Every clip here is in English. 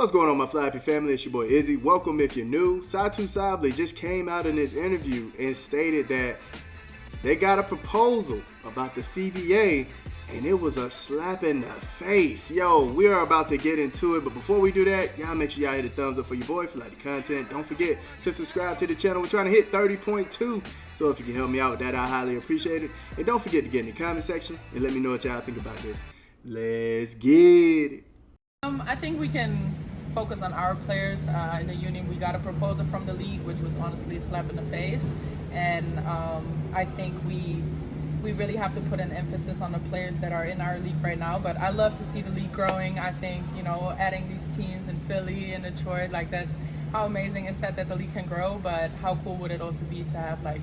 What's going on, my Flappy family? It's your boy Izzy. Welcome if you're new. Satou Sabally just came out in this interview and stated that they got a proposal about the CBA, and it was a slap in the face. Yo, we are about to get into it, but before we do that, y'all make sure y'all hit a thumbs up for your boy if you like the content. Don't forget to subscribe to the channel. We're trying to hit 30.2, so if you can help me out with that, I highly appreciate it. And don't forget to get in the comment section and let me know what y'all think about this. Let's get it. I think we can focus on our players in the union. We got a proposal from the league, which was honestly a slap in the face, and I think we really have to put an emphasis on the players that are in our league right now. But I love to see the league growing. I think, you know, adding these teams in Philly and Detroit, like, that's how amazing is that the league can grow. But how cool would it also be to have like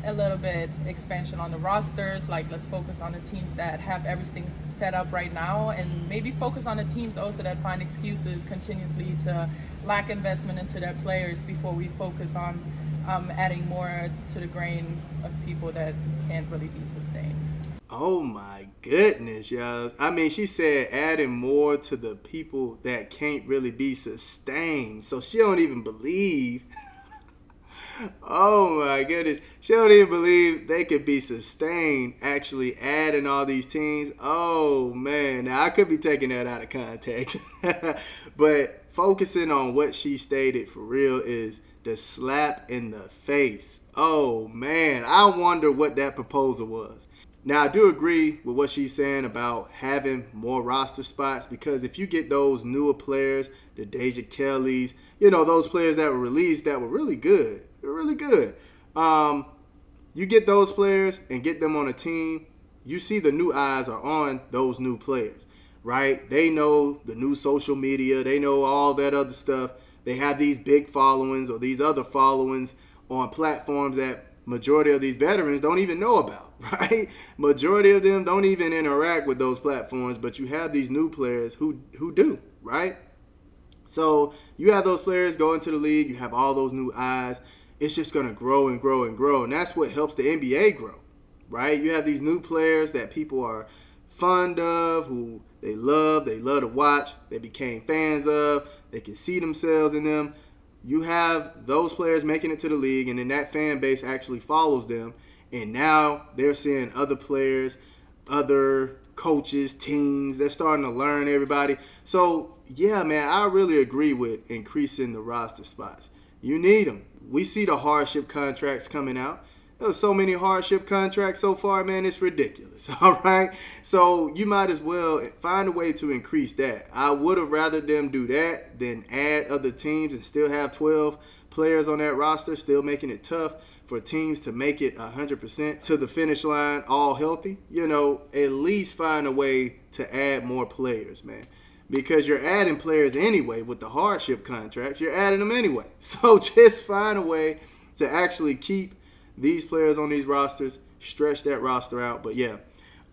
a little bit expansion on the rosters? Like, let's focus on the teams that have everything set up right now, and maybe focus on the teams also that find excuses continuously to lack investment into their players before we focus on adding more to the grain of people that can't really be sustained. Oh my goodness, y'all. I mean, she said adding more to the people that can't really be sustained. So she don't even believe. Oh my goodness. She don't even believe they could be sustained actually adding all these teams. Oh man. Now I could be taking that out of context. But focusing on what she stated for real is the slap in the face. Oh man. I wonder what that proposal was. Now I do agree with what she's saying about having more roster spots, because if you get those newer players, the Deja Kellys, you know, those players that were released that were really good. They're really good. You get those players and get them on a team, you see the new eyes are on those new players, right? They know the new social media. They know all that other stuff. They have these big followings or these other followings on platforms that majority of these veterans don't even know about, right? Majority of them don't even interact with those platforms, but you have these new players who do, right? So you have those players go into the league. You have all those new eyes. It's just going to grow and grow and grow. And that's what helps the NBA grow, right? You have these new players that people are fond of, who they love to watch, they became fans of, they can see themselves in them. You have those players making it to the league, and then that fan base actually follows them. And now they're seeing other players, other coaches, teams. They're starting to learn everybody. So, yeah, man, I really agree with increasing the roster spots. You need them. We see the hardship contracts coming out. There's so many hardship contracts so far, man, it's ridiculous, all right? So you might as well find a way to increase that. I would have rather them do that than add other teams and still have 12 players on that roster, still making it tough for teams to make it 100% to the finish line all healthy. You know, at least find a way to add more players, man. Because you're adding players anyway with the hardship contracts. You're adding them anyway. So just find a way to actually keep these players on these rosters, stretch that roster out. But yeah,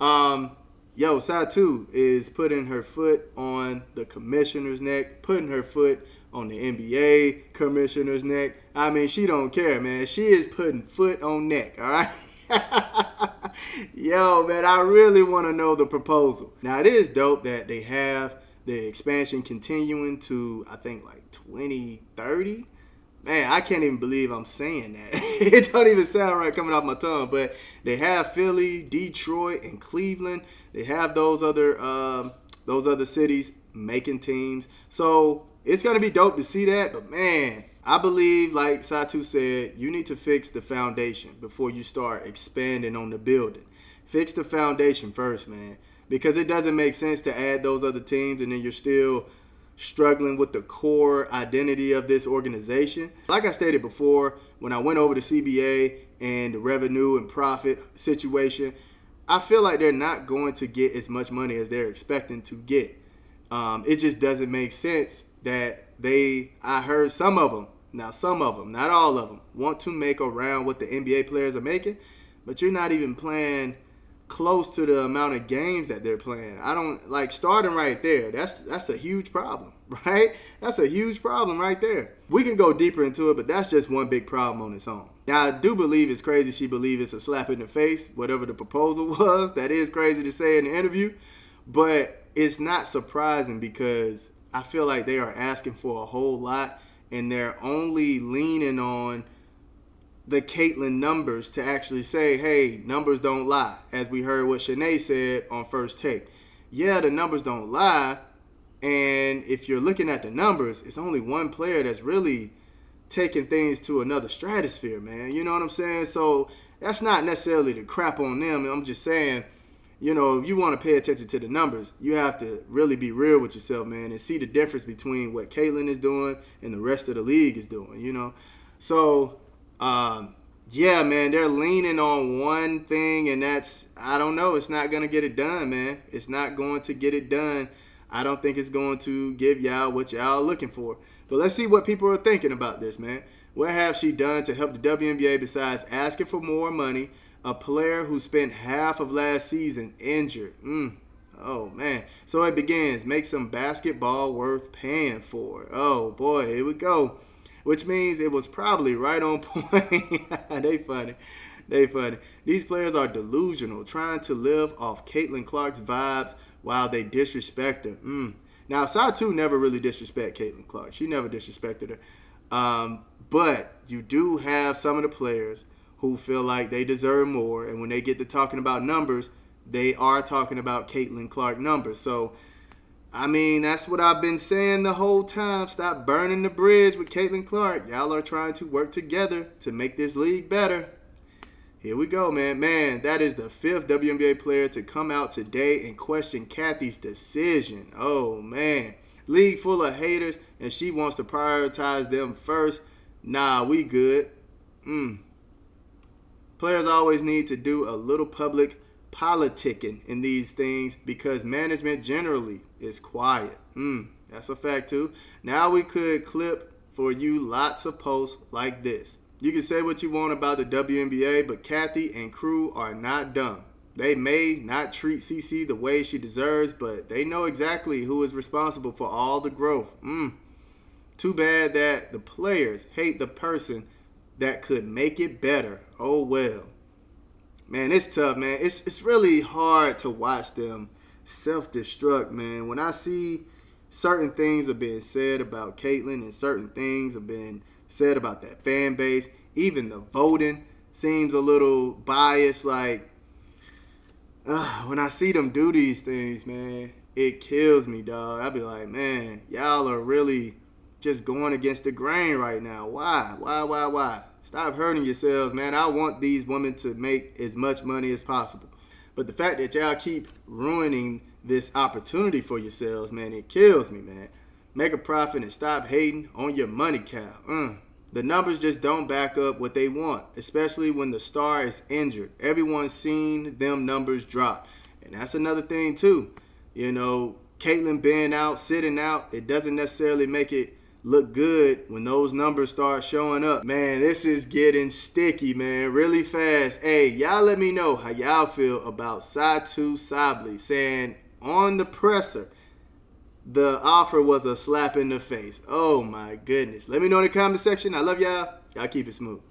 Satou is putting her foot on the commissioner's neck, putting her foot on the NBA commissioner's neck. I mean, she don't care, man. She is putting foot on neck, all right? Yo, man, I really want to know the proposal. Now, it is dope that they have the expansion continuing to, I think, like 2030. Man, I can't even believe I'm saying that. It don't even sound right coming off my tongue. But they have Philly, Detroit, and Cleveland. They have those other cities making teams. So it's going to be dope to see that. But, man, I believe, like Satou said, you need to fix the foundation before you start expanding on the building. Fix the foundation first, man. Because it doesn't make sense to add those other teams and then you're still struggling with the core identity of this organization. Like I stated before, when I went over the CBA and the revenue and profit situation, I feel like they're not going to get as much money as they're expecting to get. It just doesn't make sense that I heard some of them, not all of them, want to make around what the NBA players are making, but you're not even playing close to the amount of games that they're playing. I don't like starting right there. That's a huge problem, right? That's a huge problem right there. We can go deeper into it, but that's just one big problem on its own. Now, I do believe it's crazy. She believes it's a slap in the face, whatever the proposal was. That is crazy to say in the interview, but it's not surprising because I feel like they are asking for a whole lot, and they're only leaning on the Caitlyn numbers to actually say, hey, numbers don't lie, as we heard what Shanae said on First Take. Yeah, the numbers don't lie, and if you're looking at the numbers, it's only one player that's really taking things to another stratosphere, man. You know what I'm saying? So that's not necessarily to crap on them. I'm just saying, you know, if you want to pay attention to the numbers, you have to really be real with yourself, man, and see the difference between what Caitlyn is doing and the rest of the league is doing, you know? So, yeah, man, they're leaning on one thing, and that's, I don't know, it's not going to get it done, man. It's not going to get it done. I don't think it's going to give y'all what y'all are looking for. But let's see what people are thinking about this, man. What have she done to help the WNBA besides asking for more money? A player who spent half of last season injured. Oh, man. So it begins. Make some basketball worth paying for. Oh, boy. Here we go. Which means it was probably right on point. They funny. They funny. These players are delusional, trying to live off Caitlin Clark's vibes while they disrespect her. Now, Satou never really disrespect Caitlin Clark. She never disrespected her. But you do have some of the players who feel like they deserve more, and when they get to talking about numbers, they are talking about Caitlin Clark numbers. So, I mean, that's what I've been saying the whole time. Stop burning the bridge with Caitlin Clark. Y'all are trying to work together to make this league better. Here we go, man. Man, that is the 5th WNBA player to come out today and question Kathy's decision. Oh, man. League full of haters, and she wants to prioritize them first. Nah, we good. Players always need to do a little public politicking in these things because management generally is quiet. That's a fact too. Now we could clip for you lots of posts like this. You can say what you want about the WNBA, but Kathy and crew are not dumb. They may not treat CC the way she deserves, but they know exactly who is responsible for all the growth. Too bad that the players hate the person that could make it better. Oh well. Man, it's tough, man. It's really hard to watch them self-destruct, man. When I see certain things are being said about Caitlyn and certain things have been said about that fan base, even the voting seems a little biased. Like, when I see them do these things, man, it kills me, dog. I be like, man, y'all are really just going against the grain right now. Why? Stop hurting yourselves, man. I want these women to make as much money as possible. But the fact that y'all keep ruining this opportunity for yourselves, man, it kills me, man. Make a profit and stop hating on your money cow. The numbers just don't back up what they want, especially when the star is injured. Everyone's seen them numbers drop. And that's another thing, too. You know, Caitlyn being out, sitting out, it doesn't necessarily make it look good when those numbers start showing up. Man, this is getting sticky, man, really fast. Hey, y'all let me know how y'all feel about Satou Sabally saying on the presser the offer was a slap in the face. Oh, my goodness. Let me know in the comment section. I love y'all. Y'all keep it smooth.